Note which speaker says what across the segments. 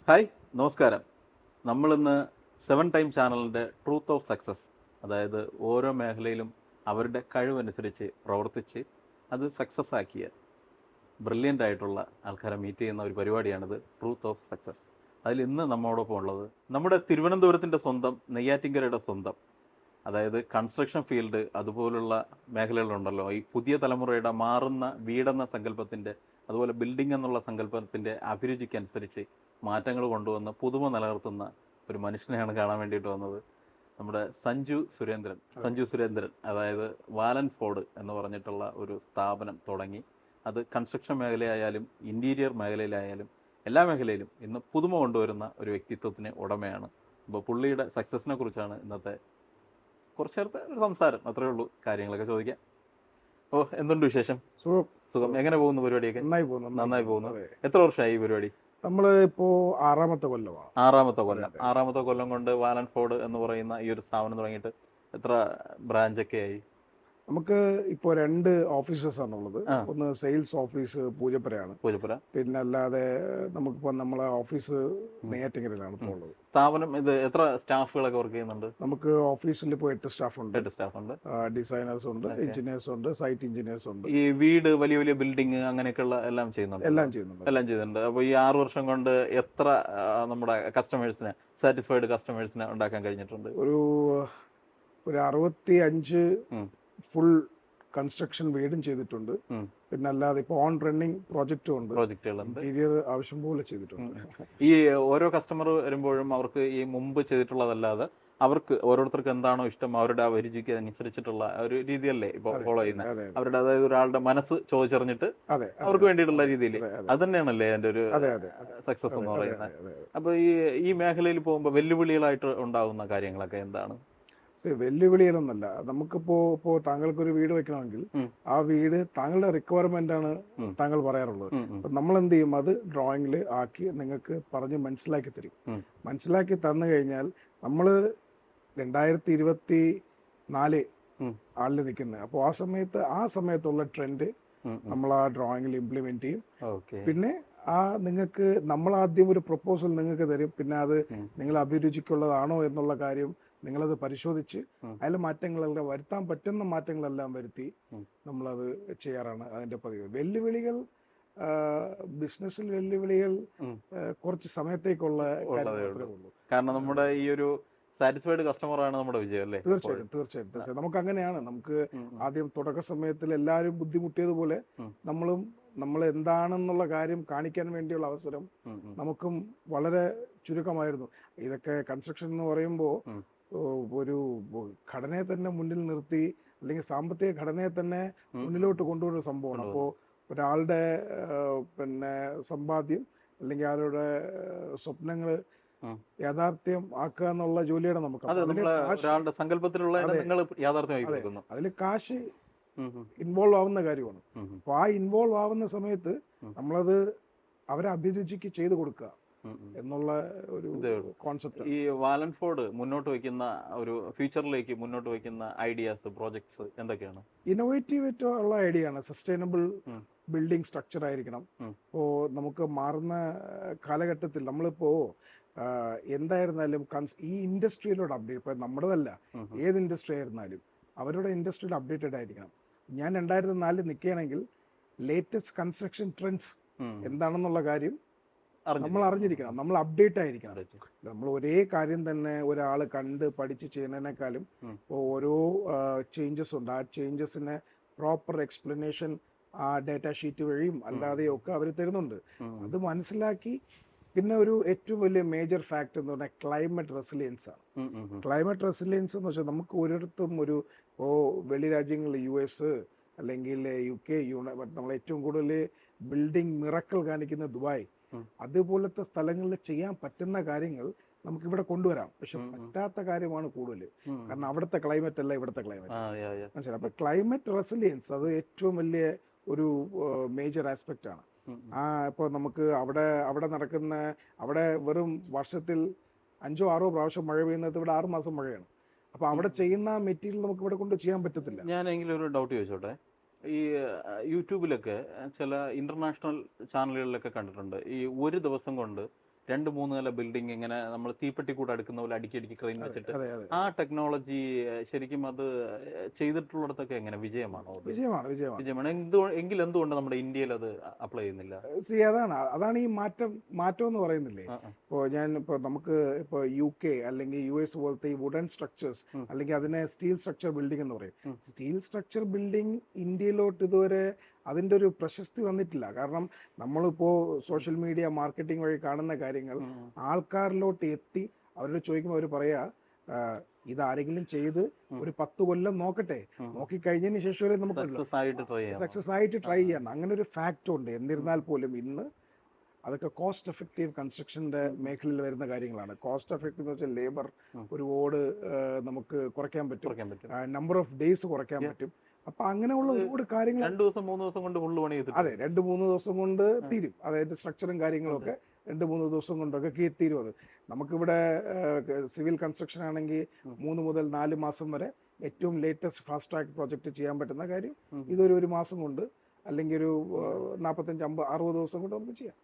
Speaker 1: Hi, നമസ്കാരം. നമ്മളിന്ന് 7 time ചാനലിൻ്റെ ട്രൂത്ത് ഓഫ് സക്സസ്, അതായത് ഓരോ മേഖലയിലും അവരുടെ കഴിവനുസരിച്ച് പ്രവർത്തിച്ച് അത് സക്സസ് ആക്കിയ ബ്രില്യൻ്റ് ആയിട്ടുള്ള ആൾക്കാരെ മീറ്റ് ചെയ്യുന്ന ഒരു പരിപാടിയാണിത്, ട്രൂത്ത് ഓഫ് സക്സസ്. അതിൽ ഇന്ന് നമ്മോടൊപ്പം ഉള്ളത് നമ്മുടെ തിരുവനന്തപുരത്തിൻ്റെ സ്വന്തം, നെയ്യാറ്റിൻകരയുടെ സ്വന്തം, അതായത് കൺസ്ട്രക്ഷൻ ഫീൽഡ് അതുപോലുള്ള മേഖലകളുണ്ടല്ലോ, ഈ പുതിയ തലമുറയുടെ മാറുന്ന വീടെന്ന സങ്കല്പത്തിൻ്റെ, അതുപോലെ ബിൽഡിംഗ് എന്നുള്ള സങ്കല്പത്തിൻ്റെ അഭിരുചിക്കനുസരിച്ച് മാറ്റങ്ങൾ കൊണ്ടുവന്ന് പുതുമ നിലനിർത്തുന്ന ഒരു മനുഷ്യനെയാണ് കാണാൻ വേണ്ടിയിട്ട് വന്നത്. നമ്മുടെ സഞ്ജു സുരേന്ദ്രൻ, അതായത് വാലൻ ഫോർഡ് എന്ന് പറഞ്ഞിട്ടുള്ള ഒരു സ്ഥാപനം തുടങ്ങി. അത് കൺസ്ട്രക്ഷൻ മേഖലയായാലും ഇൻറ്റീരിയർ മേഖലയിലായാലും എല്ലാ മേഖലയിലും ഇന്ന് പുതുമ കൊണ്ടുവരുന്ന ഒരു വ്യക്തിത്വത്തിന് ഉടമയാണ്. അപ്പോൾ പുള്ളിയുടെ സക്സസിനെ കുറിച്ചാണ് ഇന്നത്തെ കുറച്ച് നേരത്തെ ഒരു സംസാരം. അത്രേ ഉള്ളൂ, കാര്യങ്ങളൊക്കെ ചോദിക്കാം. എന്തുണ്ട് വിശേഷം? സുഖം. എങ്ങനെ പോകുന്നു പരിപാടിയൊക്കെ? നന്നായി പോകുന്നു. എത്ര വർഷമായി ഈ പരിപാടി?
Speaker 2: നമ്മള് ഇപ്പോ ആറാമത്തെ
Speaker 1: കൊല്ലം കൊണ്ട് വാലൻ ഫോർഡ് എന്ന് പറയുന്ന ഈ ഒരു സ്ഥാപനം തുടങ്ങിയിട്ട് എത്ര ബ്രാഞ്ചൊക്കെ ആയി?
Speaker 2: നമുക്ക് ഇപ്പോൾ 2 ഓഫീസസ് ആണുള്ളത്. ഒന്ന് സെയിൽസ് ഓഫീസ് പൂജപ്പുരയാണ്, പിന്നെ അല്ലാതെ നമുക്കിപ്പോ നമ്മളെ ഓഫീസ് നെയ്യാറ്റിൻകരയിലാണ് ഇപ്പോൾ ഉള്ളത്.
Speaker 1: സ്ഥാപനം ഇത് എത്ര സ്റ്റാഫുകളൊക്കെ വർക്ക് ചെയ്യുന്നുണ്ട്?
Speaker 2: നമുക്ക് ഓഫീസിൽ ഇപ്പോൾ 8 സ്റ്റാഫ് ഉണ്ട്. ഡിസൈനേഴ്സ് ഉണ്ട്, എഞ്ചിനീയേഴ്സ് ഉണ്ട്, സൈറ്റ് എഞ്ചിനീയേഴ്സ് ഉണ്ട്.
Speaker 1: ഈ വീട് വലിയ വലിയ ബിൽഡിംഗ് അങ്ങനെയൊക്കെയുള്ള എല്ലാം ചെയ്യുന്നുണ്ട്. അപ്പോൾ ഈ 6 വർഷം കൊണ്ട് എത്ര നമ്മുടെ കസ്റ്റമേഴ്സിനെ, സാറ്റിസ്ഫൈഡ് കസ്റ്റമേഴ്സിനെ ഉണ്ടാക്കാൻ കഴിഞ്ഞിട്ടുണ്ട്?
Speaker 2: ഒരു 65 ഫുൾ കൺസ്ട്രക്ഷൻ വീടും ചെയ്തിട്ടുണ്ട്. പിന്നെ അല്ലാതെ ഇപ്പോൾ ഓൺ റണ്ണിങ് പ്രോജക്റ്റുകളുണ്ട്. ഇന്റീരിയർ ആവശ്യം പോലെ ചെയ്തിട്ടുണ്ട്.
Speaker 1: ഈ ഓരോ കസ്റ്റമർ വരുമ്പോഴും അവർക്ക് ഈ മുമ്പ് ചെയ്തിട്ടുള്ളതല്ലാതെ അവർക്ക് ഓരോരുത്തർക്ക് എന്താണോ ഇഷ്ടം, അവരുടെ അഭിരുചിക്ക് അനുസരിച്ചിട്ടുള്ള ഒരു രീതിയല്ലേ ഇപ്പോൾ ഫോളോ ചെയ്യുന്നത്? അവരുടെ, അതായത് ഒരാളുടെ മനസ്സ് ചോദിച്ചറിഞ്ഞിട്ട് അവർക്ക് വേണ്ടിയിട്ടുള്ള രീതിയിൽ, അത് തന്നെയാണല്ലേ എൻ്റെ ഒരു സക്സസ് എന്ന് പറയുന്നത്. അപ്പോൾ ഈ മേഖലയിൽ പോകുമ്പോൾ വെല്ലുവിളികളായിട്ട് ഉണ്ടാകുന്ന കാര്യങ്ങളൊക്കെ എന്താണ്?
Speaker 2: വെല്ലുവിളികളൊന്നല്ല. നമുക്കിപ്പോ താങ്കൾക്കൊരു വീട് വെക്കണമെങ്കിൽ ആ വീട് താങ്കളുടെ റിക്വയർമെന്റ് ആണ് താങ്കൾ പറയാറുള്ളത്. അപ്പൊ നമ്മൾ എന്ത് ചെയ്യും, അത് ഡ്രോയിങ്ങിൽ ആക്കി നിങ്ങൾക്ക് പറഞ്ഞ് മനസ്സിലാക്കി തരും. മനസ്സിലാക്കി തന്നു കഴിഞ്ഞാൽ നമ്മള് 2024 ആളിൽ നിൽക്കുന്നത്. അപ്പോൾ ആ സമയത്തുള്ള ട്രെൻഡ് നമ്മൾ ആ ഡ്രോയിങ്ങിൽ ഇംപ്ലിമെന്റ് ചെയ്യും. പിന്നെ നിങ്ങൾക്ക് നമ്മൾ ആദ്യം ഒരു പ്രപ്പോസൽ നിങ്ങൾക്ക് തരും. പിന്നെ അത് നിങ്ങൾ അഭിരുചിക്കുള്ളതാണോ എന്നുള്ള കാര്യം നിങ്ങളത് പരിശോധിച്ച് അതിൽ മാറ്റങ്ങളെല്ലാം വരുത്താൻ പറ്റുന്ന മാറ്റങ്ങളെല്ലാം വരുത്തി നമ്മളത് ചെയ്യാറാണ് അതിന്റെ പതിവ്. വെല്ലുവിളികൾ, ബിസിനസ്സിൽ വെല്ലുവിളികൾ കുറച്ച് സമയത്തേക്കുള്ള കാര്യങ്ങളേ ഉള്ളൂ.
Speaker 1: കാരണം നമ്മുടെ ഈ ഒരു സാറ്റിസ്ഫൈഡ് കസ്റ്റമർ ആണ് നമ്മുടെ വിജയം അല്ലേ?
Speaker 2: തീർച്ചയായിട്ടും നമുക്ക് അങ്ങനെയാണ്. നമുക്ക് ആദ്യം തുടക്ക സമയത്തിൽ എല്ലാവരും ബുദ്ധിമുട്ടിയതുപോലെ നമ്മൾ എന്താണെന്നുള്ള കാര്യം കാണിക്കാൻ വേണ്ടിയുള്ള അവസരം നമുക്കും വളരെ ചുരുക്കമായിരുന്നു. ഇതൊക്കെ കൺസ്ട്രക്ഷൻ എന്ന് പറയുമ്പോൾ ഒരു ഘടനയെ തന്നെ മുന്നിൽ നിർത്തി, അല്ലെങ്കിൽ സാമ്പത്തിക ഘടനയെ തന്നെ മുന്നിലോട്ട് കൊണ്ടുവരുന്ന സംഭവമാണ്. അപ്പോൾ ഒരാളുടെ പിന്നെ സമ്പാദ്യം അല്ലെങ്കിൽ ആളുടെ സ്വപ്നങ്ങൾ യാഥാർത്ഥ്യം ആക്കുക എന്നുള്ള ജോലിയാണ് നമുക്ക്. അതിൽ കാശ് ഇൻവോൾവ് ആവുന്ന കാര്യമാണ്. അപ്പൊ ആ ഇൻവോൾവ് ആവുന്ന സമയത്ത് നമ്മളത് അവരെ അഭിരുചിക്ക് ചെയ്തു കൊടുക്കുക എന്നുള്ള ഒരു കോൺസെപ്റ്റ്.
Speaker 1: ഈ വാലൻ ഫോർഡ് മുന്നോട്ട് വയ്ക്കുന്ന ഒരു ഫ്യൂച്ചറിലേക്ക് മുന്നോട്ട് വയ്ക്കുന്ന ഐഡിയാസ്, പ്രോജക്ട്സ് എന്തൊക്കെയാണ്?
Speaker 2: ഇന്നോവേറ്റീവ് ഉള്ള ഐഡിയ ആണ്. സസ്റ്റൈനബിൾ ബിൽഡിംഗ് സ്ട്രക്ചർ ആയിരിക്കണം. ഇപ്പോൾ നമുക്ക് മാറുന്ന കാലഘട്ടത്തിൽ നമ്മളിപ്പോ എന്തായിരുന്നാലും ഈ ഇൻഡസ്ട്രിയിലോട് അപ്ഡേറ്റ്, ഇപ്പൊ നമ്മുടേതല്ല, ഏത് ഇൻഡസ്ട്രി ആയിരുന്നാലും അവരുടെ ഇൻഡസ്ട്രിയിൽ അപ്ഡേറ്റഡ് ആയിരിക്കണം. ഞാൻ 2004 നിൽക്കുകയാണെങ്കിൽ ലേറ്റസ്റ്റ് കൺസ്ട്രക്ഷൻ ട്രെൻഡ്സ് എന്താണെന്നുള്ള കാര്യം നമ്മൾ അറിഞ്ഞിരിക്കണം. നമ്മൾ അപ്ഡേറ്റ് ആയിരിക്കണം. നമ്മൾ ഒരേ കാര്യം തന്നെ ഒരാൾ കണ്ട് പഠിച്ച് ചെയ്യുന്നതിനേക്കാളും ഓരോ ചേഞ്ചസ് ഉണ്ട്. ആ ചേഞ്ചസിന് പ്രോപ്പർ എക്സ്പ്ലനേഷൻ ആ ഡാറ്റ ഷീറ്റ് വഴിയും അല്ലാതെയും ഒക്കെ അവർ തരുന്നുണ്ട്. അത് മനസ്സിലാക്കി. പിന്നെ ഒരു ഏറ്റവും വലിയ മേജർ ഫാക്ടർ എന്ന് പറഞ്ഞാൽ ക്ലൈമറ്റ് റെസിലിയൻസ് ആണ്. ക്ലൈമറ്റ് റെസിലിയൻസ് എന്ന് വെച്ചാൽ നമുക്ക് ഒരിടത്തും വെളി രാജ്യങ്ങളിൽ US അല്ലെങ്കിൽ UK, നമ്മൾ ഏറ്റവും കൂടുതൽ ബിൽഡിംഗ് മിറക്കിൾ കാണിക്കുന്ന ദുബായ്, അതുപോലത്തെ സ്ഥലങ്ങളിൽ ചെയ്യാൻ പറ്റുന്ന കാര്യങ്ങൾ നമുക്ക് ഇവിടെ കൊണ്ടുവരാം. പക്ഷെ പറ്റാത്ത കാര്യമാണ് കൂടുതൽ. കാരണം അവിടുത്തെ ക്ലൈമറ്റ് അല്ല ഇവിടുത്തെ ക്ലൈമറ്റ്. മനസ്സിലായി? അപ്പൊ ക്ലൈമറ്റ് റെസിലിയൻസ് അത് ഏറ്റവും വലിയ ഒരു മേജർ ആസ്പെക്റ്റ് ആണ്. ഇപ്പോൾ നമുക്ക് അവിടെ നടക്കുന്ന, അവിടെ വെറും വർഷത്തിൽ 5-6 പ്രാവശ്യം മഴ പെയ്യുന്നത് ഇവിടെ 6 മാസം മഴയാണ്. അപ്പൊ അവിടെ ചെയ്യുന്ന മെറ്റീരിയൽ നമുക്ക് ഇവിടെ കൊണ്ട് ചെയ്യാൻ പറ്റത്തില്ല.
Speaker 1: ഞാനെങ്കിലും ഒരു ഡൗട്ട് ചോദിച്ചോട്ടെ. ഈ യൂട്യൂബിലൊക്കെ ചില ഇന്റർനാഷണൽ ചാനലുകളിലൊക്കെ കണ്ടിട്ടുണ്ട്, ഈ ഒരു ദിവസം കൊണ്ട് 2-3 നില ബിൽഡിംഗ് ഇങ്ങനെ നമ്മൾ തീപ്പെട്ടി കൂടെ അടുക്കുന്ന പോലെ അടുക്കി ക്രെയിൻ വെച്ചിട്ട്
Speaker 2: അതെ അതെ
Speaker 1: ആ ടെക്നോളജി ശരിക്കും അത് ചെയ്തിട്ടുള്ളിടത്തൊക്കെ എങ്ങനെ വിജയമാണോ അത്?
Speaker 2: വിജയമാണ്.
Speaker 1: വിജയമാണ്. എങ്കിൽ എന്തുകൊണ്ട് നമ്മുടെ ഇന്ത്യയിൽ അത് അപ്ലൈ ചെയ്യുന്നില്ല?
Speaker 2: അതാണ് ഈ മാറ്റം എന്ന് പറയുന്നില്ലേ. ഇപ്പോൾ നമുക്ക് ഇപ്പോൾ UK അല്ലെങ്കിൽ US പോലത്തെ ഈ വുഡൻ സ്ട്രക്ചേഴ്സ് അല്ലെങ്കിൽ അതിനെ സ്റ്റീൽ സ്ട്രക്ചർ ബിൽഡിംഗ് എന്ന് പറയും. സ്റ്റീൽ സ്ട്രക്ചർ ബിൽഡിംഗ് ഇന്ത്യയിലോട്ട് ഇതുവരെ അതിൻ്റെ ഒരു പ്രശസ്തി വന്നിട്ടില്ല. കാരണം നമ്മളിപ്പോൾ സോഷ്യൽ മീഡിയ മാർക്കറ്റിംഗ് വഴി കാണുന്ന കാര്യങ്ങൾ ആൾക്കാരിലോട്ട് എത്തി അവരോട് ചോദിക്കുമ്പോൾ അവർ പറയാ ഇതാരെങ്കിലും ചെയ്ത് ഒരു 10 കൊല്ലം നോക്കട്ടെ, നോക്കിക്കഴിഞ്ഞതിന് ശേഷം നമുക്ക് സക്സസ് ആയിട്ട് ട്രൈ ചെയ്യാം. അങ്ങനെ ഒരു ഫാക്റ്റ് ഉണ്ട്. എന്നിരുന്നാൽ പോലും ഇന്ന് അതൊക്കെ കോസ്റ്റ് എഫക്റ്റീവ് കൺസ്ട്രക്ഷൻ്റെ മേഖലയിൽ വരുന്ന കാര്യങ്ങളാണ്. കോസ്റ്റ് എഫക്റ്റീവ് എന്ന് വെച്ചാൽ ലേബർ ഒരുപാട് നമുക്ക് കുറയ്ക്കാൻ പറ്റും, നമ്പർ ഓഫ് ഡേയ്സ് കുറയ്ക്കാൻ പറ്റും. അപ്പൊ അങ്ങനെയുള്ള ഒരുപാട് കാര്യങ്ങൾ
Speaker 1: 2 ദിവസം 3 ദിവസം കൊണ്ട് ഫുള്ള് പണി ചെയ്തു.
Speaker 2: അതെ, 2-3 ദിവസം കൊണ്ട് തീരും. അതായത് സ്ട്രക്ചറും കാര്യങ്ങളും ഒക്കെ 2-3 ദിവസം കൊണ്ടൊക്കെ തീരും. അത് നമുക്കിവിടെ സിവിൽ കൺസ്ട്രക്ഷൻ ആണെങ്കിൽ 3 മുതൽ 4 മാസം വരെ ഏറ്റവും ലേറ്റസ്റ്റ് ഫാസ്റ്റ് ട്രാക്ക് പ്രോജക്റ്റ് ചെയ്യാൻ പറ്റുന്ന കാര്യം ഇതൊരു മാസം കൊണ്ട് അല്ലെങ്കിൽ ഒരു 45-50-60 ദിവസം കൊണ്ട് നമുക്ക് ചെയ്യാം.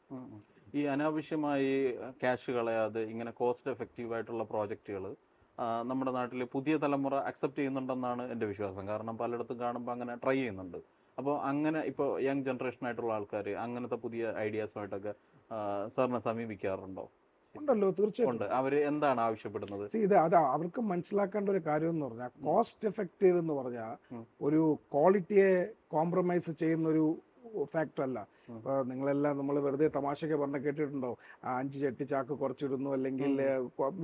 Speaker 1: ഈ അനാവശ്യമായി ക്യാഷ് കളയാതെ ഇങ്ങനെ കോസ്റ്റ് എഫക്റ്റീവ് ആയിട്ടുള്ള പ്രോജക്റ്റുകൾ നമ്മുടെ നാട്ടിൽ പുതിയ തലമുറ അക്സെപ്റ്റ് ചെയ്യുന്നുണ്ടെന്നാണ് എൻ്റെ വിശ്വാസം. കാരണം പലയിടത്തും കാണുമ്പോൾ അങ്ങനെ ട്രൈ ചെയ്യുന്നുണ്ട്. അപ്പോൾ അങ്ങനെ ഇപ്പോൾ യങ് ജനറേഷൻ ആയിട്ടുള്ള ആൾക്കാർ അങ്ങനത്തെ പുതിയ ഐഡിയാസുമായിട്ടൊക്കെ സാറിനെ സമീപിക്കാറുണ്ടോ?
Speaker 2: ഉണ്ടല്ലോ, തീർച്ചയായും
Speaker 1: ഉണ്ട്. അവർ എന്താണ് ആവശ്യപ്പെടുന്നത്?
Speaker 2: അത് അവർക്ക് മനസ്സിലാക്കേണ്ട ഒരു കാര്യം എന്ന് പറഞ്ഞാൽ കോസ്റ്റ് എഫക്റ്റീവ് എന്ന് പറഞ്ഞാൽ ഒരു ക്വാളിറ്റിയെ കോംപ്രമൈസ് ചെയ്യുന്ന ഒരു ഫാക്ടർ അല്ല. ഇപ്പൊ നിങ്ങളെല്ലാം നമ്മൾ വെറുതെ തമാശയൊക്കെ പറഞ്ഞ കേട്ടിട്ടുണ്ടോ, 5 ചട്ടി ചാക്ക് കുറച്ചിടുന്നു അല്ലെങ്കിൽ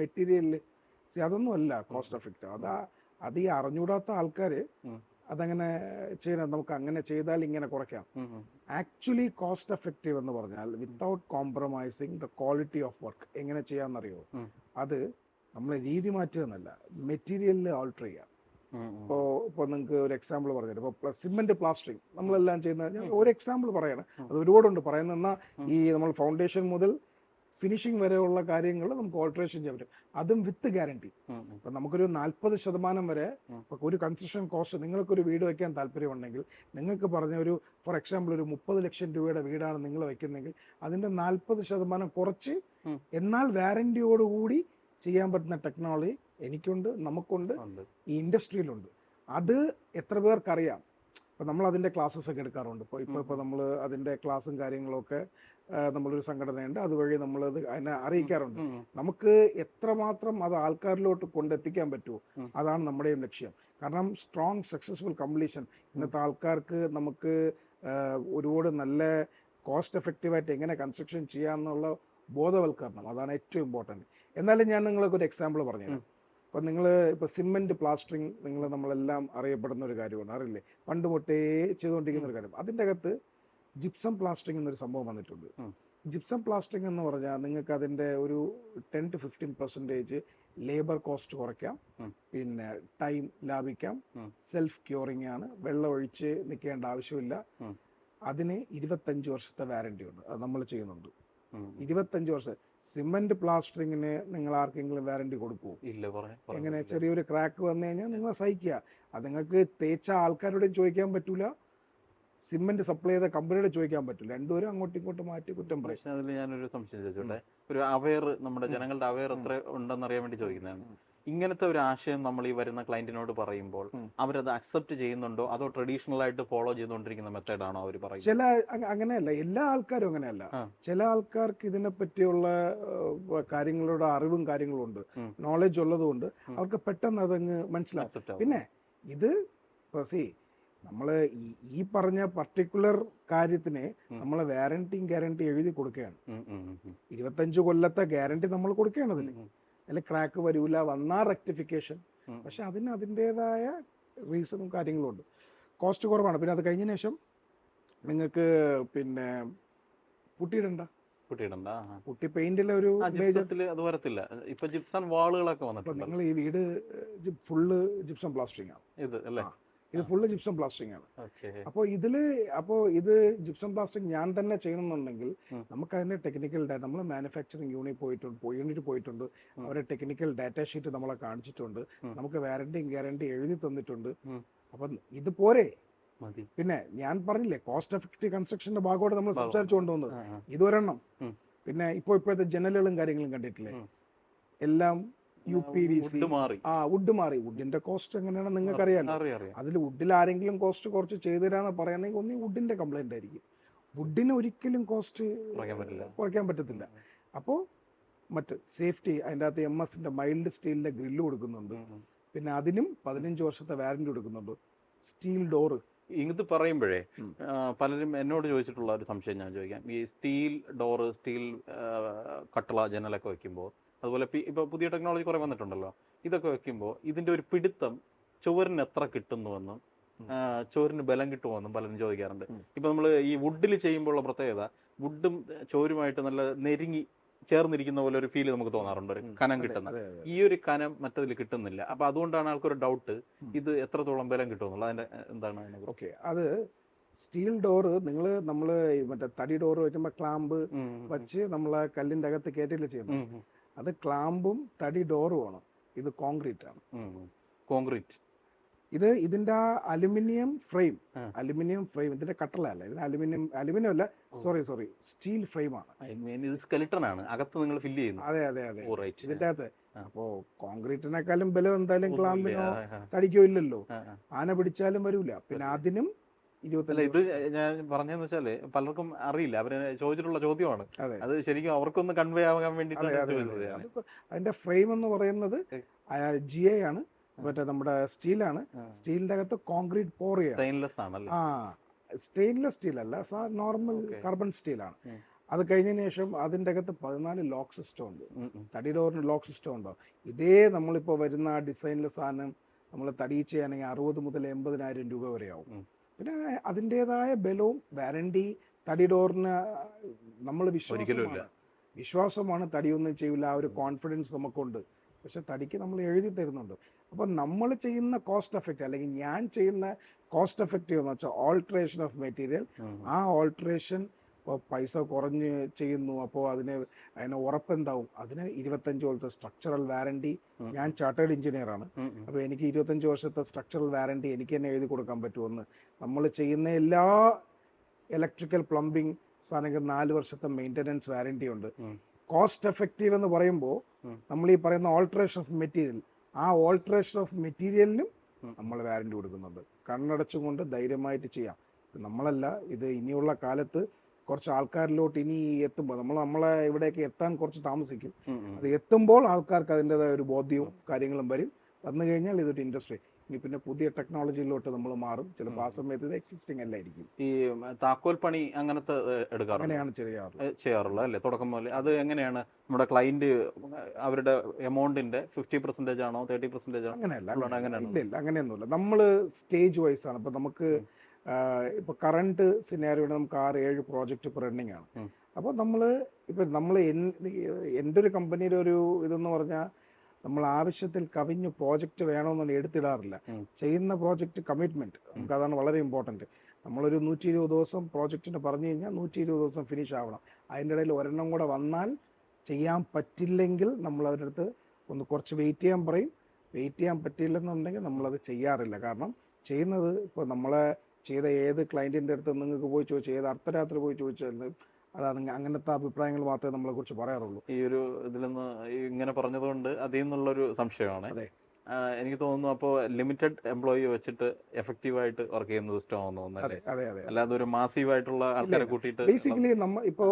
Speaker 2: മെറ്റീരിയലിൽ. അതൊന്നും അല്ല കോസ്റ്റ് എഫക്റ്റീവ്. അത് ഈ അറിഞ്ഞുകൂടാത്ത ആൾക്കാര് അതങ്ങനെ ചെയ്യണം. നമുക്ക് അങ്ങനെ ചെയ്താൽ ഇങ്ങനെ കുറയ്ക്കാം. ആക്ച്വലി കോസ്റ്റ് എഫക്റ്റീവ് എന്ന് പറഞ്ഞാൽ without compromising the quality of work എങ്ങനെ ചെയ്യാന്നറിയോ? അത് നമ്മൾ രീതി മാറ്റുക എന്നല്ല, മെറ്റീരിയലിൽ ആൾട്ടർ ചെയ്യാം. ഇപ്പോൾ നിങ്ങൾക്ക് ഒരു എക്സാമ്പിൾ പറഞ്ഞത്, ഇപ്പോൾ സിമെന്റ് പ്ലാസ്റ്ററിങ് നമ്മളെല്ലാം ചെയ്യുന്ന, ഞാൻ ഒരു എക്സാമ്പിൾ പറയണം, അത് ഒരുപാടുണ്ട് പറയുന്ന. ഈ നമ്മൾ ഫൗണ്ടേഷൻ മുതൽ ഫിനിഷിംഗ് വരെയുള്ള കാര്യങ്ങൾ നമുക്ക് ഓൾട്ടറേഷൻ ചെയ്യാൻ പറ്റും, അതും വിത്ത് ഗ്യാരണ്ടി. ഇപ്പം നമുക്കൊരു 40% വരെ ഇപ്പം ഒരു കൺസ്ട്രക്ഷൻ കോസ്റ്റ്, നിങ്ങൾക്കൊരു വീട് വയ്ക്കാൻ താല്പര്യമുണ്ടെങ്കിൽ നിങ്ങൾക്ക് പറഞ്ഞ ഒരു ഫോർ എക്സാമ്പിൾ ഒരു 30 ലക്ഷം രൂപയുടെ വീടാണ് നിങ്ങൾ വയ്ക്കുന്നതെങ്കിൽ അതിൻ്റെ 40% കുറച്ച് എന്നാൽ വാറന്റിയോടുകൂടി ചെയ്യാൻ പറ്റുന്ന ടെക്നോളജി എനിക്കുണ്ട്, നമുക്കുണ്ട്, ഈ ഇൻഡസ്ട്രിയിലുണ്ട്. അത് എത്ര പേർക്കറിയാം? ഇപ്പം നമ്മൾ അതിൻ്റെ ക്ലാസ്സസ് ഒക്കെ എടുക്കാറുണ്ട്. ഇപ്പോൾ നമ്മൾ അതിൻ്റെ ക്ലാസ്സും കാര്യങ്ങളൊക്കെ നമ്മളൊരു സംഘടനയുണ്ട്, അതുവഴി നമ്മളത് അതിനെ അറിയിക്കാറുണ്ട്. നമുക്ക് എത്രമാത്രം അത് ആൾക്കാരിലോട്ട് കൊണ്ടെത്തിക്കാൻ പറ്റുമോ അതാണ് നമ്മുടെയും ലക്ഷ്യം. കാരണം സ്ട്രോങ് സക്സസ്ഫുൾ കംപ്ലീഷൻ ഇന്നത്തെ ആൾക്കാർക്ക് നമുക്ക് ഒരുപാട് നല്ല കോസ്റ്റ് എഫക്റ്റീവായിട്ട് എങ്ങനെ കൺസ്ട്രക്ഷൻ ചെയ്യാമെന്നുള്ള ബോധവൽക്കരണം, അതാണ് ഏറ്റവും ഇമ്പോർട്ടൻറ്റ്. എന്നാലും ഞാൻ നിങ്ങൾക്ക് ഒരു എക്സാമ്പിൾ പറഞ്ഞുതരാം. ഇപ്പം ഇപ്പോൾ സിമെൻറ്റ് പ്ലാസ്റ്ററിങ് നമ്മളെല്ലാം അറിയപ്പെടുന്ന ഒരു കാര്യമാണ്, അറിയില്ലേ? പണ്ട് തൊട്ടേ ചെയ്തുകൊണ്ടിരിക്കുന്ന ഒരു കാര്യം. അതിൻ്റെ അകത്ത് ജിപ്സം പ്ലാസ്റ്ററിങ് എന്നൊരു സംഭവം വന്നിട്ടുണ്ട്. ജിപ്സം പ്ലാസ്റ്ററിങ് എന്ന് പറഞ്ഞാൽ നിങ്ങൾക്ക് അതിൻ്റെ ഒരു 10 to 15% ലേബർ കോസ്റ്റ് കുറയ്ക്കാം, പിന്നെ ടൈം ലാഭിക്കാം, സെൽഫ് ക്യൂറിംഗ് ആണ്, വെള്ളം ഒഴിച്ച് നിൽക്കേണ്ട ആവശ്യമില്ല. അതിന് 25 വർഷത്തെ വാറന്റി ഉണ്ട്. അത് നമ്മൾ ചെയ്യുന്നുണ്ട്. 25 വർഷം. സിമെന്റ് പ്ലാസ്റ്ററിങ്ങിന് നിങ്ങൾ ആർക്കെങ്കിലും വാറന്റി കൊടുക്കുമോ?
Speaker 1: ഇല്ല.
Speaker 2: എങ്ങനെ? ചെറിയൊരു ക്രാക്ക് വന്നു കഴിഞ്ഞാൽ നിങ്ങൾ സഹിക്കുക. അത് നിങ്ങൾക്ക് തേച്ച ആൾക്കാരോടും ചോദിക്കാൻ പറ്റൂല, സിമെന്റ് സപ്ലൈ ചെയ്ത കമ്പനിയോട് ചോദിക്കാൻ പറ്റില്ല. രണ്ടുപേരും അങ്ങോട്ടും ഇങ്ങോട്ടും മാറ്റി കുറ്റം പറയും.
Speaker 1: പക്ഷേ അതിൽ ഞാനൊരു സംശയം ചോദിച്ചോട്ടെ, ഒരു അവെയർ, നമ്മുടെ ജനങ്ങളുടെ അവെയർ എത്ര ഉണ്ടെന്നറിയാൻ വേണ്ടി ചോദിക്കുന്നതാണ്. ഇങ്ങനത്തെ ഒരു ആശയം നമ്മൾ ഈ വരുന്ന ക്ലയന്റിനോട് പറയുമ്പോൾ അവരത് അക്സെപ്റ്റ് ചെയ്യുന്നുണ്ടോ, അതോ ട്രഡീഷണൽ ആയിട്ട് ഫോളോ ചെയ്തുകൊണ്ടിരിക്കുന്ന മെത്തേഡാണോ അവർ പറയുന്നത്?
Speaker 2: അങ്ങനെയല്ല, എല്ലാ ആൾക്കാരും അങ്ങനെയല്ല. ചില ആൾക്കാർക്ക് ഇതിനെ പറ്റിയുള്ള കാര്യങ്ങളുടെ അറിവും കാര്യങ്ങളും ഉണ്ട്, നോളജ് ഉള്ളതുകൊണ്ട് അവർക്ക് പെട്ടെന്ന് അതങ്ങ് മനസ്സിലാവും. പിന്നെ ഇത് നമ്മൾ ഈ പറഞ്ഞ പർട്ടിക്കുലർ കാര്യത്തിന് നമ്മൾ ഗ്യാരണ്ടി എഴുതി കൊടുക്കുകയാണ്. 25 കൊല്ലത്തെ ഗ്യാരണ്ടി നമ്മൾ കൊടുക്കുകയാണ്. അതിൽ ക്രാക്ക് വരൂല, വന്നാൽ റെക്ടിഫിക്കേഷൻ. പക്ഷെ അതിന് അതിൻ്റെതായ റീസണും കാര്യങ്ങളും ഉണ്ട്. കോസ്റ്റ് കുറവാണ്. പിന്നെ അത് കഴിഞ്ഞ ശേഷം നിങ്ങൾക്ക് പിന്നെ പുട്ടിയിടണ്ട. പുട്ടി പെയിന്റിലെ ഒരു
Speaker 1: അത് വരത്തില്ല. ഇപ്പൊ ജിപ്സം വാളുകളൊക്കെ വന്നിട്ടുണ്ട്.
Speaker 2: നിങ്ങൾ ഈ വീട് ഫുള്ള് ജിപ്സം പ്ലാസ്റ്ററിംഗ് ആണ്. ഇത് ഫുള്ള് ജിപ്സം പ്ലാസ്റ്ററിംഗ് ആണ്. അപ്പോൾ ഇത് ജിപ്സം പ്ലാസ്റ്ററിംഗ് ഞാൻ തന്നെ ചെയ്യണമെന്നുണ്ടെങ്കിൽ നമുക്ക് അതിന്റെ ടെക്നിക്കൽ ഡാറ്റ, നമ്മൾ മാനുഫാക്ചറിങ് യൂണിറ്റ് പോയിട്ടുണ്ട്. അവരുടെ ടെക്നിക്കൽ ഡാറ്റ ഷീറ്റ് നമ്മളെ കാണിച്ചിട്ടുണ്ട്. നമുക്ക് ഗ്യാരണ്ടി എഴുതി തന്നിട്ടുണ്ട്. അപ്പം ഇത് പോരെ? പിന്നെ ഞാൻ പറഞ്ഞില്ലേ, കോസ്റ്റ് എഫക്റ്റീവ് കൺസ്ട്രക്ഷന്റെ ഭാഗമായിട്ട് നമ്മൾ സംസാരിച്ചു കൊണ്ടുവന്നത് ഇതൊരെണ്ണം. പിന്നെ ഇപ്പോഴത്തെ ജനലുകളും കാര്യങ്ങളും കണ്ടിട്ടില്ലേ, എല്ലാം UPVC.
Speaker 1: വുഡ് മാറി.
Speaker 2: വുഡ് മാറി. വുഡിന്റെ കോസ്റ്റ് എങ്ങനെയാണെന്ന് നിങ്ങൾക്ക് അറിയാലോ.
Speaker 1: അറിയാം.
Speaker 2: അതിൽ വുഡിൽ ആരെങ്കിലും കോസ്റ്റ് കുറച്ച് ചെയ്തു തരാന്ന് പറയുകയാണെങ്കിൽ ഒന്നീ വുഡിന്റെ കംപ്ലൈന്റ് ആയിരിക്കും. വുഡിന് ഒരിക്കലും കോസ്റ്റ് കുറയ്ക്കാൻ പറ്റത്തില്ല. അപ്പോൾ മറ്റ് സേഫ്റ്റി അതിൻ്റെ അകത്ത് MS മൈൽഡ് സ്റ്റീലിന്റെ ഗ്രില്ല് കൊടുക്കുന്നുണ്ട്. പിന്നെ അതിനും 15 വർഷത്തെ വാറന്റി കൊടുക്കുന്നുണ്ട്. Steel door.
Speaker 1: ഇത് പറയുമ്പോഴേ പലരും എന്നോട് ചോദിച്ചിട്ടുള്ള ഒരു സംശയം ഞാൻ ചോദിക്കാം. ഈ സ്റ്റീൽ ഡോറ്, സ്റ്റീൽ കട്ടള, ജനലൊക്കെ വെക്കുമ്പോൾ, അതുപോലെ ഇപ്പോൾ പുതിയ ടെക്നോളജി കുറേ വന്നിട്ടുണ്ടല്ലോ, ഇതൊക്കെ വെക്കുമ്പോൾ ഇതിൻ്റെ ഒരു പിടുത്തം ചുവരിന് എത്ര കിട്ടുന്നുവെന്നും ചോറിന് ബലം കിട്ടുമെന്നും പലരും ചോദിക്കാറുണ്ട്. ഇപ്പം നമ്മൾ ഈ വുഡിൽ ചെയ്യുമ്പോഴുള്ള പ്രത്യേകത, വുഡും ചോരുമായിട്ട് നല്ല നെരുങ്ങി ചേർന്നിരിക്കുന്ന പോലെ ഒരു ഫീൽ നമുക്ക് തോന്നാറുണ്ട്, ഒരു കനം കിട്ടുന്നത്. ഈ ഒരു കനം മറ്റതിൽ കിട്ടുന്നില്ല. അപ്പൊ അതുകൊണ്ടാണ് ആൾക്കൊരു ഡൗട്ട്, ഇത് എത്രത്തോളം ബലം കിട്ടുമെന്നുള്ളത്. അതിന്റെ എന്താണ്?
Speaker 2: ഓക്കെ, അത് സ്റ്റീൽ ഡോറ് നമ്മൾ മറ്റേ തടി ഡോറ് വെക്കുമ്പോൾ ക്ലാമ്പ് വെച്ച് നമ്മളെ കല്ലിന്റെ അകത്ത് കയറ്റില്ല ചെയ്യുന്നത്. അത് ക്ലാമ്പും തടി ഡോറുമാണ്. ഇത് കോൺക്രീറ്റ് ആണ്.
Speaker 1: കോൺക്രീറ്റ്.
Speaker 2: ഇതിന്റെ അലുമിനിയം ഫ്രെയിം, ഇതിന്റെ കട്ടളല്ല, ഇതിന് അലുമിനിയം അല്ല, സോറി സ്റ്റീൽ ഫ്രെയിം ആണ്.
Speaker 1: ഇത് സ്കെലിട്ടൺ ആണ്, അകത്ത് നിങ്ങൾ ഫില്ല് ചെയ്യുന്നു.
Speaker 2: അതെ ഇതിന്റെ അകത്ത്. അപ്പോ കോൺക്രീറ്റിനെക്കാളും ബലം എന്തായാലും ക്ലാമ്പിനോ തടിക്കോ ഇല്ലല്ലോ. ആന പിടിച്ചാലും വരൂല. പിന്നെ അതിനും 25.
Speaker 1: ഇത് ഞാൻ പറഞ്ഞതെന്ന് വെച്ചാല് പലർക്കും അറിയില്ല, അവര് ചോദിച്ചിട്ടുള്ള ചോദ്യമാണ്. അത് ശരിക്കും അവർക്കൊന്ന് കൺവേ ആകാൻ വേണ്ടിയിട്ട്.
Speaker 2: അതിന്റെ ഫ്രെയിം എന്ന് പറയുന്നത് GA ആണ്, മറ്റേ നമ്മുടെ സ്റ്റീലാണ്. സ്റ്റീലിന്റെ അകത്ത് കോൺക്രീറ്റ് പോർ ചെയ്യണം.
Speaker 1: സ്റ്റെയിൻലെസ് ആണല്ലേ?
Speaker 2: സ്റ്റെയിൻലെസ് സ്റ്റീൽ അല്ല, നോർമൽ കാർബൺ സ്റ്റീലാണ്. അത് കഴിഞ്ഞതിന് ശേഷം അതിൻ്റെ അകത്ത് 14 ലോക്ക് സിസ്റ്റം ഉണ്ട്. തടി ഡോറിന് ലോക്ക് സിസ്റ്റം ഉണ്ടോ? ഇതേ നമ്മളിപ്പോൾ വരുന്ന ഡിസൈനിലെ സാധനം നമ്മൾ തടി ചെയ്യുകയാണെങ്കിൽ 60 മുതൽ 80,000 രൂപ വരെ ആവും. പിന്നെ അതിൻ്റെതായ ബലവും വാറണ്ടി തടി ഡോറിന് നമ്മൾ വിശ്വാസമാണ്. തടിയൊന്നും ചെയ്യില്ല, ആ ഒരു കോൺഫിഡൻസ് നമുക്കുണ്ട്. പക്ഷെ തടിക്ക് നമ്മൾ എഴുതി തരുന്നുണ്ട്. അപ്പം നമ്മൾ ചെയ്യുന്ന കോസ്റ്റ് എഫക്റ്റ്, അല്ലെങ്കിൽ ഞാൻ ചെയ്യുന്ന കോസ്റ്റ് എഫക്റ്റീവ് എന്ന് വെച്ചാൽ ഓൾട്രേഷൻ ഓഫ് മെറ്റീരിയൽ. ആ ഓൾട്രേഷൻ ഇപ്പോൾ പൈസ കുറഞ്ഞ് ചെയ്യുന്നു, അപ്പോൾ അതിന് ഉറപ്പെന്താവും? അതിന് 25 കൊല്ലത്തെ സ്ട്രക്ചറൽ വാറണ്ടി. ഞാൻ ചാർട്ടേഡ് എഞ്ചിനീയർ ആണ്. അപ്പോൾ എനിക്ക് 25 വർഷത്തെ സ്ട്രക്ചറൽ വാറണ്ടി എനിക്ക് തന്നെ എഴുതി കൊടുക്കാൻ പറ്റുമെന്ന്. നമ്മൾ ചെയ്യുന്ന എല്ലാ ഇലക്ട്രിക്കൽ പ്ലംബിംഗ് സാധനങ്ങൾക്ക് 4 വർഷത്തെ മെയിൻ്റനൻസ് വാറണ്ടി ഉണ്ട്. കോസ്റ്റ് എഫക്റ്റീവ് എന്ന് പറയുമ്പോൾ നമ്മൾ ഈ പറയുന്ന ഓൾട്രേഷൻ ഓഫ് മെറ്റീരിയൽ, ആ ഓൾട്രേഷൻ ഓഫ് മെറ്റീരിയലിനും നമ്മൾ വാറണ്ടി കൊടുക്കുന്നുണ്ട്. കണ്ണടച്ചുകൊണ്ട് ധൈര്യമായിട്ട് ചെയ്യാം. നമ്മളല്ല, ഇത് ഇനിയുള്ള കാലത്ത് കുറച്ച് ആൾക്കാരിലോട്ട് ഇനി എത്തുമ്പോൾ നമ്മളെ ഇവിടേക്ക് എത്താൻ കുറച്ച് താമസിക്കും. അത് എത്തുമ്പോൾ ആൾക്കാർക്ക് അതിൻ്റെതായ ഒരു ബോധ്യവും കാര്യങ്ങളും വന്നു കഴിഞ്ഞാൽ ഇതൊരു ഇൻഡസ്ട്രി. ഇനി പിന്നെ പുതിയ ടെക്നോളജിയിലോട്ട് നമ്മൾ മാറും. ചിലപ്പോൾ ആ സമയത്ത് ഇത് എക്സിസ്റ്റിംഗ് അല്ലായിരിക്കും.
Speaker 1: ഈ താക്കോൽ പണി അങ്ങനത്തെ എടുക്കാറുണ്ട്?
Speaker 2: അങ്ങനെയാണ്
Speaker 1: ചെയ്യാറുള്ളത് അല്ലേ? തുടക്കം മുതൽ അത് എങ്ങനെയാണ്? നമ്മുടെ ക്ലയന്റ് അവരുടെ എമൗണ്ടിന്റെ 50% ആണോ 30% ആണോ?
Speaker 2: ഇല്ല, അങ്ങനെയൊന്നുമില്ല. നമ്മൾ സ്റ്റേജ് വൈസ് ആണ്. ഇപ്പൊ നമുക്ക് ഇപ്പൊ കറണ്ട് സിനാരിയോടെ നമുക്ക് 6-7 പ്രോജക്റ്റ് ഇപ്പോൾ റണ്ണിങ് ആണ്. അപ്പോൾ നമ്മൾ എൻ്റെ ഒരു കമ്പനിയുടെ ഒരു ഇതെന്ന് പറഞ്ഞാൽ, നമ്മൾ ആവശ്യത്തിൽ കവിഞ്ഞ് പ്രോജക്റ്റ് വേണമെന്ന് എടുത്തിടാറില്ല. ചെയ്യുന്ന പ്രോജക്റ്റ് കമ്മിറ്റ്മെന്റ് നമുക്ക് അതാണ് വളരെ ഇമ്പോർട്ടൻറ്റ്. നമ്മളൊരു 120 ദിവസം പ്രോജക്റ്റിന് പറഞ്ഞു കഴിഞ്ഞാൽ 120 ദിവസം ഫിനിഷ് ആവണം. അതിൻ്റെ ഇടയിൽ ഒരെണ്ണം കൂടെ വന്നാൽ ചെയ്യാൻ പറ്റില്ലെങ്കിൽ നമ്മൾ അവരുടെ അടുത്ത് ഒന്ന് കുറച്ച് വെയിറ്റ് ചെയ്യാൻ പറയും. വെയിറ്റ് ചെയ്യാൻ പറ്റിയില്ലെന്നുണ്ടെങ്കിൽ നമ്മളത് ചെയ്യാറില്ല. കാരണം ചെയ്യുന്നത് ഇപ്പോൾ നമ്മളെ ചെയ്ത ഏത് ക്ലയൻറ്റിൻ്റെ അടുത്ത് നിങ്ങൾക്ക് പോയി ചോദിച്ചു, ഏത് അർദ്ധരാത്രി പോയി ചോദിച്ചാലും അതാണ് അങ്ങനത്തെ അഭിപ്രായങ്ങൾ മാത്രമേ നമ്മളെ കുറിച്ച് പറയാറുള്ളൂ.
Speaker 1: ഈ ഒരു ഇതിൽ നിന്ന് ഇങ്ങനെ പറഞ്ഞതുകൊണ്ട് അതിൽ നിന്നുള്ളൊരു സംശയമാണ്. എനിക്ക് തോന്നുന്നു അപ്പോൾ ലിമിറ്റഡ് എംപ്ലോയി വെച്ചിട്ട് എഫക്റ്റീവായിട്ട് വർക്ക് ചെയ്യുന്ന സിസ്റ്റം ആണെന്ന് തോന്നുന്നത്. അല്ലാതെ ഒരു മാസീവായിട്ടുള്ള ആൾക്കാരെ കൂട്ടിയിട്ട്
Speaker 2: ബേസിക്കലി നമ്മൾ ഇപ്പോൾ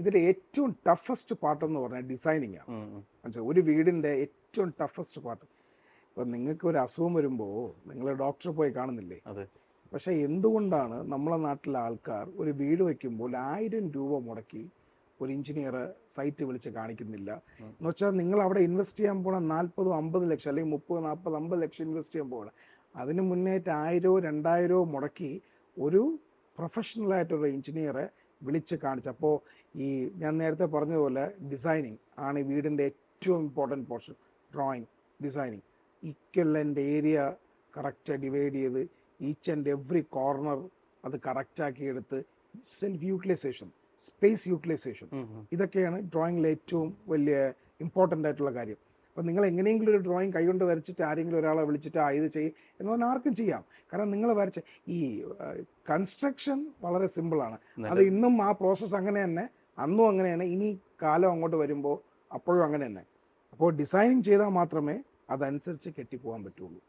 Speaker 2: ഇതിൽ ഏറ്റവും ടഫസ്റ്റ് പാർട്ട് എന്ന് പറഞ്ഞാൽ ഡിസൈനിങ് ആണ്. മനസ്സിലായി? ഒരു വീടിൻ്റെ ഏറ്റവും ടഫസ്റ്റ് പാർട്ട്. ഇപ്പം നിങ്ങൾക്ക് ഒരു അസുഖം വരുമ്പോൾ നിങ്ങൾ ഡോക്ടറെ പോയി കാണുന്നില്ലേ? പക്ഷെ എന്തുകൊണ്ടാണ് നമ്മളെ നാട്ടിലെ ആൾക്കാർ ഒരു വീട് വയ്ക്കുമ്പോൾ 1000 രൂപ മുടക്കി ഒരു എഞ്ചിനീയറെ സൈറ്റ് വിളിച്ച് കാണിക്കുന്നില്ല? എന്ന് വെച്ചാൽ നിങ്ങൾ അവിടെ ഇൻവെസ്റ്റ് ചെയ്യാൻ പോകണം 40-50 ലക്ഷം, അല്ലെങ്കിൽ 30-40-50 ലക്ഷം ഇൻവെസ്റ്റ് ചെയ്യാൻ പോകണം. അതിന് മുന്നേറ്റ് 1000-2000 മുടക്കി ഒരു പ്രൊഫഷണലായിട്ടൊരു എഞ്ചിനീയറെ വിളിച്ച് കാണിച്ചപ്പോൾ ഈ ഞാൻ നേരത്തെ പറഞ്ഞതുപോലെ ഡിസൈനിങ് ആണ് ഈ വീടിൻ്റെ ഏറ്റവും important portion. Drawing, designing, equivalent area correct divide ചെയ്ത് ഈച്ച് ആൻഡ് എവറി കോർണർ അത് കറക്റ്റാക്കി എടുത്ത് സെൽഫ് യൂട്ടിലൈസേഷൻ, സ്പേസ് യൂട്ടിലൈസേഷൻ, ഇതൊക്കെയാണ് ഡ്രോയിങ്ങിലെ ഏറ്റവും വലിയ ഇമ്പോർട്ടൻ്റ് ആയിട്ടുള്ള കാര്യം. അപ്പം നിങ്ങൾ എങ്ങനെയെങ്കിലും ഒരു ഡ്രോയിങ് കൈകൊണ്ട് വരച്ചിട്ട് ആരെങ്കിലും ഒരാളെ വിളിച്ചിട്ട് ഇത് ചെയ്യും എന്ന് പറഞ്ഞാൽ ആർക്കും ചെയ്യാം. കാരണം നിങ്ങൾ വരച്ച ഈ കൺസ്ട്രക്ഷൻ വളരെ സിമ്പിളാണ്. അത് ഇന്നും ആ പ്രോസസ്സ് അങ്ങനെ തന്നെ അന്നും അങ്ങനെയാണ്, ഇനി കാലം അങ്ങോട്ട് വരുമ്പോൾ അപ്പോഴും അങ്ങനെ തന്നെ. അപ്പോൾ ഡിസൈനിങ് ചെയ്താൽ മാത്രമേ അതനുസരിച്ച് കെട്ടിപ്പോകാൻ പറ്റുള്ളൂ.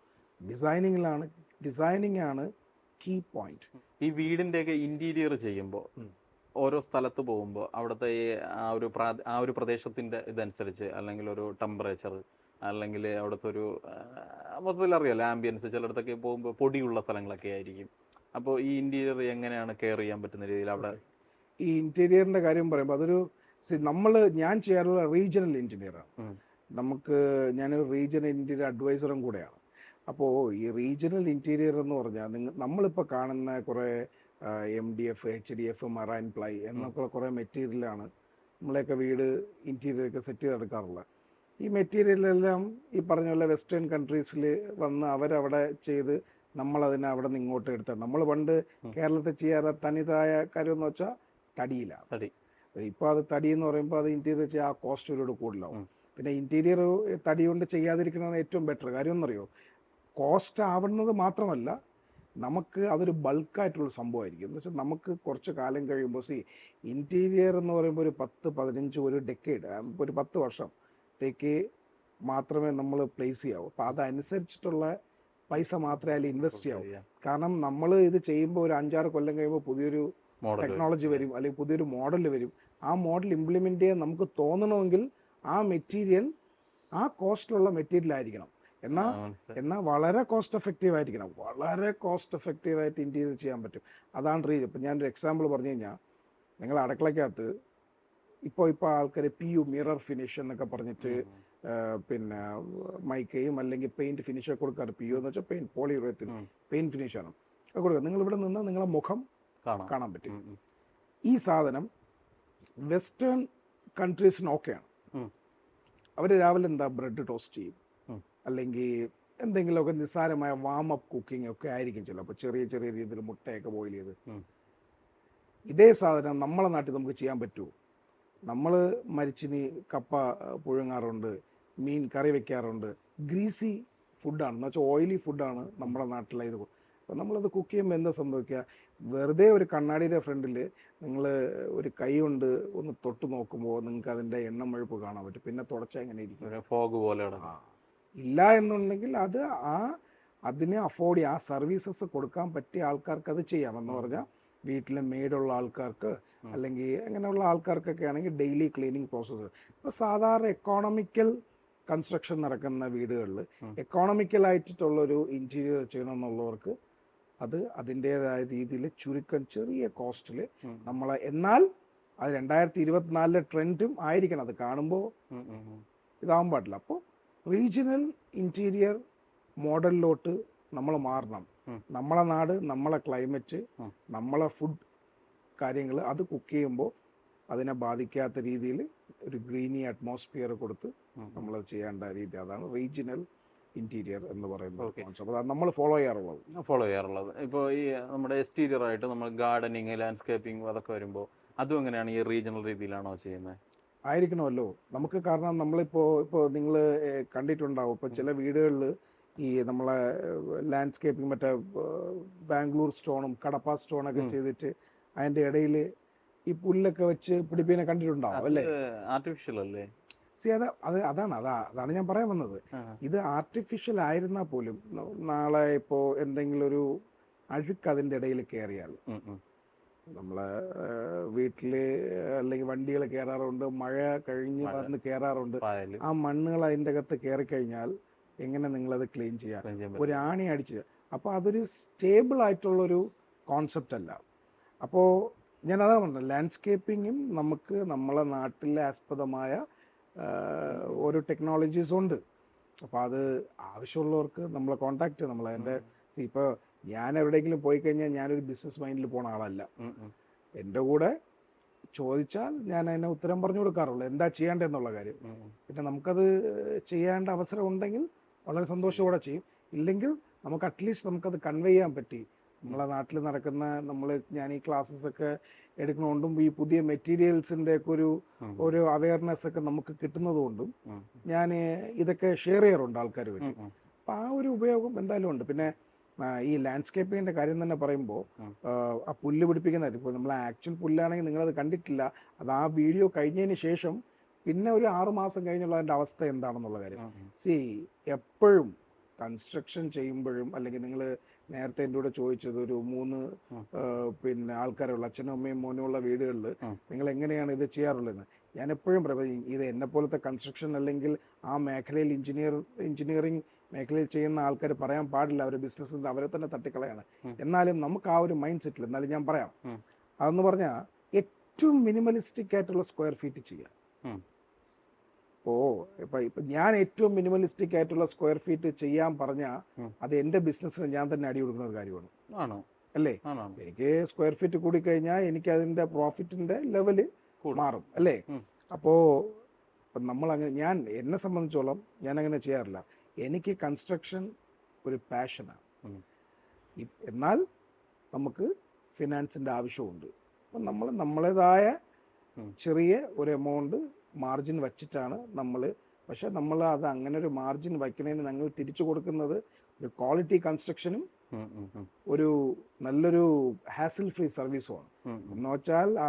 Speaker 2: ഡിസൈനിങ് ആണ് കീ പോയിന്റ്.
Speaker 1: ഈ വീടിൻ്റെയൊക്കെ ഇൻറ്റീരിയർ ചെയ്യുമ്പോൾ ഓരോ സ്ഥലത്ത് പോകുമ്പോൾ അവിടുത്തെ ഈ ആ ഒരു പ്രദേശത്തിൻ്റെ ഇതനുസരിച്ച്, അല്ലെങ്കിൽ ഒരു ടെമ്പറേച്ചർ, അല്ലെങ്കിൽ അവിടുത്തെ ഒരു മൊത്തത്തിൽ അറിയാലോ ആംബിയൻസ്, ചിലയിടത്തൊക്കെ പോകുമ്പോൾ പൊടിയുള്ള സ്ഥലങ്ങളൊക്കെ ആയിരിക്കും. അപ്പോൾ ഈ ഇൻറ്റീരിയർ എങ്ങനെയാണ് കെയർ ചെയ്യാൻ പറ്റുന്ന രീതിയിൽ അവിടെ?
Speaker 2: ഈ ഇൻറ്റീരിയറിൻ്റെ കാര്യം പറയുമ്പോൾ അതൊരു ഞാൻ ചെയ്യാറുള്ള റീജിയണൽ എഞ്ചിനീയറാണ്. ഞാനൊരു റീജിയണൽ ഇൻറ്റീരിയർ അഡ്വൈസറും കൂടെയാണ്. അപ്പോൾ ഈ റീജിയണൽ ഇൻറ്റീരിയർ എന്ന് പറഞ്ഞാൽ നമ്മളിപ്പോൾ കാണുന്ന കുറേ MDF, HDF, മറൈൻ പ്ലൈ എന്നൊക്കെ കുറേ മെറ്റീരിയലാണ് നമ്മളെയൊക്കെ വീട് ഇൻറ്റീരിയറൊക്കെ സെറ്റ് ചെയ്തെടുക്കാറുള്ളത്. ഈ മെറ്റീരിയലെല്ലാം ഈ പറഞ്ഞ പോലെ വെസ്റ്റേൺ കൺട്രീസിൽ വന്ന് അവരവിടെ ചെയ്ത് നമ്മളതിനെ അവിടെ നിന്ന് ഇങ്ങോട്ട് എടുത്താണ്. നമ്മൾ പണ്ട് കേരളത്തിൽ ചെയ്യാറ് തനിതായ കാര്യം എന്ന് വെച്ചാൽ തടിയിലാണ്. ഇപ്പോൾ അത് തടി എന്ന് പറയുമ്പോൾ അത് ഇൻറ്റീരിയർ ചെയ്യാൻ ആ കോസ്റ്റ് ഒരുപാട് കൂടുതലാവും. പിന്നെ ഇൻറ്റീരിയർ തടി കൊണ്ട് ചെയ്യാതിരിക്കുന്നതാണ് ഏറ്റവും ബെറ്റർ. കാര്യം എന്നറിയോ, കോസ്റ്റ് ആവുന്നത് മാത്രമല്ല, നമുക്ക് അതൊരു ബൾക്കായിട്ടുള്ള സംഭവമായിരിക്കും. എന്ന് വെച്ചാൽ നമുക്ക് കുറച്ച് കാലം കഴിയുമ്പോൾ ഇൻറ്റീരിയർ എന്ന് പറയുമ്പോൾ ഒരു 10-15 ഒരു ഡെക്കേഡ്, ഒരു 10 വർഷത്തേക്ക് മാത്രമേ നമ്മൾ പ്ലേസ് ചെയ്യാവൂ. അപ്പോൾ അതനുസരിച്ചിട്ടുള്ള പൈസ മാത്രമേ അതിൽ ഇൻവെസ്റ്റ് ചെയ്യാവൂ. കാരണം നമ്മൾ ഇത് ചെയ്യുമ്പോൾ ഒരു 5-6 കൊല്ലം കഴിയുമ്പോൾ പുതിയൊരു ടെക്നോളജി വരും, അല്ലെങ്കിൽ പുതിയൊരു മോഡൽ വരും. ആ മോഡൽ ഇംപ്ലിമെൻ്റ് ചെയ്യാൻ നമുക്ക് തോന്നണമെങ്കിൽ ആ മെറ്റീരിയൽ ആ കോസ്റ്റിലുള്ള മെറ്റീരിയൽ ആയിരിക്കണം. എന്നാൽ വളരെ കോസ്റ്റ് എഫക്റ്റീവ് ആയിരിക്കണം. വളരെ കോസ്റ്റ് എഫക്റ്റീവായിട്ട് ഇൻറ്റീരിയർ ചെയ്യാൻ പറ്റും. അതാണ് റീസൺ. ഇപ്പം ഞാനൊരു എക്സാമ്പിൾ പറഞ്ഞു കഴിഞ്ഞാൽ, നിങ്ങൾ അടുക്കളയ്ക്കകത്ത് ഇപ്പോൾ ആൾക്കാർ PU മിറർ ഫിനിഷ് എന്നൊക്കെ പറഞ്ഞിട്ട് പിന്നെ മൈക്കയും അല്ലെങ്കിൽ പെയിൻറ്റ് ഫിനിഷൊക്കെ കൊടുക്കാറ്. PU എന്ന് വെച്ചാൽ പോളിയുറേത്തിൻ പെയിൻറ്റ് ഫിനിഷാണ് അത് കൊടുക്കുക. നിങ്ങളിവിടെ നിന്ന് നിങ്ങളെ മുഖം കാണാൻ പറ്റും. ഈ സാധനം വെസ്റ്റേൺ കൺട്രീസിന് ഓക്കെയാണ്. അവർ രാവിലെ ബ്രെഡ് ടോസ്റ്റ് ചെയ്യും, അല്ലെങ്കിൽ എന്തെങ്കിലുമൊക്കെ നിസ്സാരമായ വാമപ്പ് കുക്കിംഗ് ഒക്കെ ആയിരിക്കും ചിലപ്പോൾ, ചെറിയ ചെറിയ രീതിയിൽ മുട്ടയൊക്കെ ബോയിൽ ചെയ്ത്. ഇതേ സാധനം നമ്മളെ നാട്ടിൽ നമുക്ക് ചെയ്യാൻ പറ്റുമോ? നമ്മൾ മരിച്ചിനി കപ്പ പുഴുങ്ങാറുണ്ട്, മീൻ കറി വെക്കാറുണ്ട്. ഗ്രീസി ഫുഡാണ്, എന്ന് വെച്ചാൽ ഓയിലി ഫുഡാണ് നമ്മുടെ നാട്ടിലെ ഇത്. അപ്പോൾ നമ്മളത് കുക്ക് ചെയ്യുമ്പോൾ എന്താ സംഭവിക്കുക, വെറുതെ ഒരു കണ്ണാടിയുടെ ഫ്രണ്ടിൽ നിങ്ങൾ ഒരു കൈ കൊണ്ട് ഒന്ന് തൊട്ട് നോക്കുമ്പോൾ നിങ്ങൾക്ക് അതിൻ്റെ എണ്ണം മുഴുപ്പ് കാണാൻ പറ്റും. പിന്നെ തുടച്ചാൽ എങ്ങനെ ഇരിക്കും,
Speaker 1: ഫോഗ് പോലെ.
Speaker 2: ഇല്ല എന്നുണ്ടെങ്കിൽ അതിനെ അഫോർഡ് ചെയ്യാം, ആ സർവീസസ് കൊടുക്കാൻ പറ്റിയ ആൾക്കാർക്ക് അത് ചെയ്യാം. എന്ന് പറഞ്ഞാൽ വീട്ടിൽ മെയ്ഡുള്ള ആൾക്കാർക്ക്, അല്ലെങ്കിൽ അങ്ങനെയുള്ള ആൾക്കാർക്കൊക്കെ ആണെങ്കിൽ ഡെയിലി ക്ലീനിങ് പ്രോസസ്സ്. ഇപ്പോൾ സാധാരണ എക്കോണമിക്കൽ കൺസ്ട്രക്ഷൻ നടക്കുന്ന വീടുകളിൽ എക്കോണമിക്കലായിട്ടുള്ളൊരു ഇൻറ്റീരിയർ ചെയ്യണമെന്നുള്ളവർക്ക് അത് അതിൻ്റേതായ രീതിയിൽ ചുരുക്കം ചെറിയ കോസ്റ്റിൽ എന്നാൽ അത് 2024 ട്രെൻഡും ആയിരിക്കണം. അത് കാണുമ്പോൾ ഇതാവാൻ പാടില്ല. അപ്പോൾ റീജിയണൽ ഇൻറ്റീരിയർ മോഡലിലോട്ട് നമ്മൾ മാറണം. നമ്മളെ നാട്, നമ്മളെ ക്ലൈമറ്റ്, നമ്മളെ ഫുഡ് കാര്യങ്ങൾ അത് കുക്ക് ചെയ്യുമ്പോൾ അതിനെ ബാധിക്കാത്ത രീതിയിൽ ഒരു ഗ്രീനി അറ്റ്മോസ്ഫിയർ കൊടുത്ത് നമ്മൾ ചെയ്യേണ്ട രീതി. അതാണ് റീജിയണൽ ഇൻറ്റീരിയർ എന്ന് പറയുന്നത് കോൺസെപ്റ്റ്. അതാണ് നമ്മൾ ഫോളോ ചെയ്യാറുള്ളത്.
Speaker 1: ഇപ്പോൾ ഈ നമ്മുടെ എക്സ്റ്റീരിയർ ആയിട്ട് നമ്മൾ ഗാർഡനിങ്, ലാൻഡ്സ്കേപ്പിംഗ് അതൊക്കെ വരുമ്പോൾ അതും എങ്ങനെയാണ് ഈ റീജിയണൽ രീതിയിലാണോ ചെയ്യുന്നത്?
Speaker 2: ആയിരിക്കണമല്ലോ നമുക്ക്. കാരണം ഇപ്പോൾ നിങ്ങൾ കണ്ടിട്ടുണ്ടാവും, ഇപ്പോൾ ചില വീടുകളിൽ ഈ നമ്മളെ ലാൻഡ്സ്കേപ്പിംഗ് മറ്റേ ബാംഗ്ലൂർ സ്റ്റോണും കടപ്പ സ്റ്റോണൊക്കെ ചെയ്തിട്ട് അതിൻ്റെ ഇടയിൽ ഈ പുല്ലൊക്കെ വെച്ച് പിടിപ്പിനെ കണ്ടിട്ടുണ്ടാവും അല്ലേ?
Speaker 1: ആർട്ടിഫിഷ്യൽ അല്ലേ?
Speaker 2: അതാണ് ഞാൻ പറയാൻ വന്നത്. ഇത് ആർട്ടിഫിഷ്യൽ ആയിരുന്നാൽ പോലും നാളെ ഇപ്പോൾ എന്തെങ്കിലും ഒരു അഴുക്ക് അതിൻ്റെ ഇടയിൽ കയറിയാൽ, നമ്മളെ വീട്ടിൽ അല്ലെങ്കിൽ വണ്ടികൾ കയറാറുണ്ട്, മഴ കഴിഞ്ഞ് വന്ന് കയറാറുണ്ട്, ആ മണ്ണുകൾ അതിൻ്റെ അകത്ത് കയറിക്കഴിഞ്ഞാൽ എങ്ങനെ നിങ്ങളത് ക്ലീൻ ചെയ്യാം? ഒരു ആണി അടിച്ച്. അപ്പോൾ അതൊരു സ്റ്റേബിൾ ആയിട്ടുള്ളൊരു കോൺസെപ്റ്റ് അല്ല. അപ്പോൾ ഞാൻ അതാണ് പറഞ്ഞത്, ലാൻഡ്സ്കേപ്പിങ്ങും നമുക്ക് നമ്മളെ നാട്ടിലെ ആസ്പദമായ ഓരോ ടെക്നോളജീസ് ഉണ്ട്. അപ്പോൾ അത് ആവശ്യമുള്ളവർക്ക് നമ്മളെ കോൺടാക്ട് എൻ്റെ ഇപ്പോൾ ഞാൻ എവിടെയെങ്കിലും പോയി കഴിഞ്ഞാൽ ഞാനൊരു ബിസിനസ് മൈൻഡിൽ പോണ ആളല്ല. എൻ്റെ കൂടെ ചോദിച്ചാൽ ഞാൻ അതിനെ ഉത്തരം പറഞ്ഞു കൊടുക്കാറുള്ളൂ, എന്താ ചെയ്യേണ്ടതെന്നുള്ള കാര്യം. പിന്നെ നമുക്കത് ചെയ്യേണ്ട അവസരം ഉണ്ടെങ്കിൽ വളരെ സന്തോഷത്തോടെ ചെയ്യും. ഇല്ലെങ്കിൽ നമുക്ക് അറ്റ്ലീസ്റ്റ് നമുക്കത് കൺവേ ചെയ്യാൻ പറ്റി. നമ്മളെ നാട്ടിൽ നടക്കുന്ന ഞാൻ ഈ ക്ലാസ്സസ് ഒക്കെ എടുക്കുന്നതുകൊണ്ടും ഈ പുതിയ മെറ്റീരിയൽസിൻ്റെ ഒക്കെ ഒരു അവയർനെസ് ഒക്കെ നമുക്ക് കിട്ടുന്നത് കൊണ്ടും ഞാൻ ഇതൊക്കെ ഷെയർ ചെയ്യാറുണ്ട് ആൾക്കാർ പറ്റി. അപ്പം ആ ഒരു ഉപയോഗം എന്തായാലും ഉണ്ട്. പിന്നെ ഈ ലാൻഡ്സ്കേപ്പിങ്ങിൻ്റെ കാര്യം തന്നെ പറയുമ്പോൾ
Speaker 1: ഉം.
Speaker 2: ആ പുല്ല് പിടിപ്പിക്കുന്നത് ഇപ്പോൾ നമ്മൾ ആക്ച്വൽ പുല്ലാണെങ്കിൽ നിങ്ങളത് കണ്ടിട്ടില്ല, അത് ആ വീഡിയോ കഴിഞ്ഞതിന് ശേഷം പിന്നെ ഒരു 6 മാസം കഴിഞ്ഞുള്ള അതിൻ്റെ അവസ്ഥ എന്താണെന്നുള്ള കാര്യം. സി എപ്പോഴും കൺസ്ട്രക്ഷൻ ചെയ്യുമ്പോഴും, അല്ലെങ്കിൽ നിങ്ങൾ നേരത്തെ എൻ്റെ കൂടെ ചോദിച്ചത് ഒരു 3 പിന്നെ ആൾക്കാരുള്ള അച്ഛനും അമ്മയും മോനും ഉള്ള വീടുകളിൽ നിങ്ങൾ എങ്ങനെയാണ് ഇത് ചെയ്യാറുള്ളതെന്ന് ഞാൻ എപ്പോഴും പറയും. ഇത് എന്നെ പോലത്തെ കൺസ്ട്രക്ഷൻ അല്ലെങ്കിൽ ആ മേഖലയിൽ എഞ്ചിനീയറിംഗ് മേഖലയിൽ ചെയ്യുന്ന ആൾക്കാർ പറയാൻ പാടില്ല, അവർ ബിസിനസ് അവരെ തന്നെ തട്ടിക്കളയാണ്. എന്നാലും നമുക്ക് ആ ഒരു മൈൻഡ് സെറ്റിൽ എന്നാലും ഞാൻ പറയാം. അതെന്ന് പറഞ്ഞാൽ ഏറ്റവും മിനിമലിസ്റ്റിക് ആയിട്ടുള്ള സ്ക്വയർ ഫീറ്റ് ചെയ്യുക. ഇപ്പം ഞാൻ ഏറ്റവും മിനിമലിസ്റ്റിക് ആയിട്ടുള്ള സ്ക്വയർ ഫീറ്റ് ചെയ്യാൻ പറഞ്ഞാൽ അത് എൻ്റെ ബിസിനസ്സിന് ഞാൻ തന്നെ അടി കൊടുക്കുന്ന ഒരു കാര്യമാണ്, അല്ലേ? എനിക്ക് സ്ക്വയർ ഫീറ്റ് കൂടി കഴിഞ്ഞാൽ എനിക്ക് അതിൻ്റെ പ്രോഫിറ്റിൻ്റെ ലെവല് മാറും, അല്ലേ? അപ്പോൾ ഞാൻ എന്നെ സംബന്ധിച്ചോളം ഞാൻ അങ്ങനെ ചെയ്യാറില്ല. എനിക്ക് കൺസ്ട്രക്ഷൻ ഒരു പാഷനാണ്. എന്നാൽ നമുക്ക് ഫിനാൻസിൻ്റെ ആവശ്യമുണ്ട്. അപ്പം നമ്മൾ നമ്മളേതായ ചെറിയ ഒരു എമൗണ്ട് മാർജിൻ വച്ചിട്ടാണ് പക്ഷെ നമ്മൾ അത് അങ്ങനെ ഒരു മാർജിൻ വയ്ക്കുന്നതിന് ഞങ്ങൾ തിരിച്ചു കൊടുക്കുന്നത് ഒരു ക്വാളിറ്റി കൺസ്ട്രക്ഷനും ഒരു നല്ലൊരു ഹാസിൽ ഫ്രീ സർവീസുമാണ്. എന്ന് വെച്ചാൽ ആ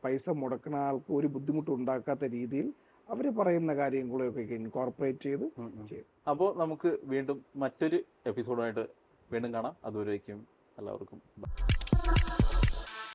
Speaker 2: പൈസ മുടക്കുന്ന ആൾക്ക് ഒരു ബുദ്ധിമുട്ടും ഉണ്ടാക്കാത്ത രീതിയിൽ അവർ പറയുന്ന കാര്യങ്ങളൊക്കെ ഇൻകോർപ്പറേറ്റ് ചെയ്ത് ചെയ്യും.
Speaker 1: അപ്പോൾ നമുക്ക് വീണ്ടും മറ്റൊരു എപ്പിസോഡായിട്ട് വീണ്ടും കാണാം. അതുവരേക്കും എല്ലാവർക്കും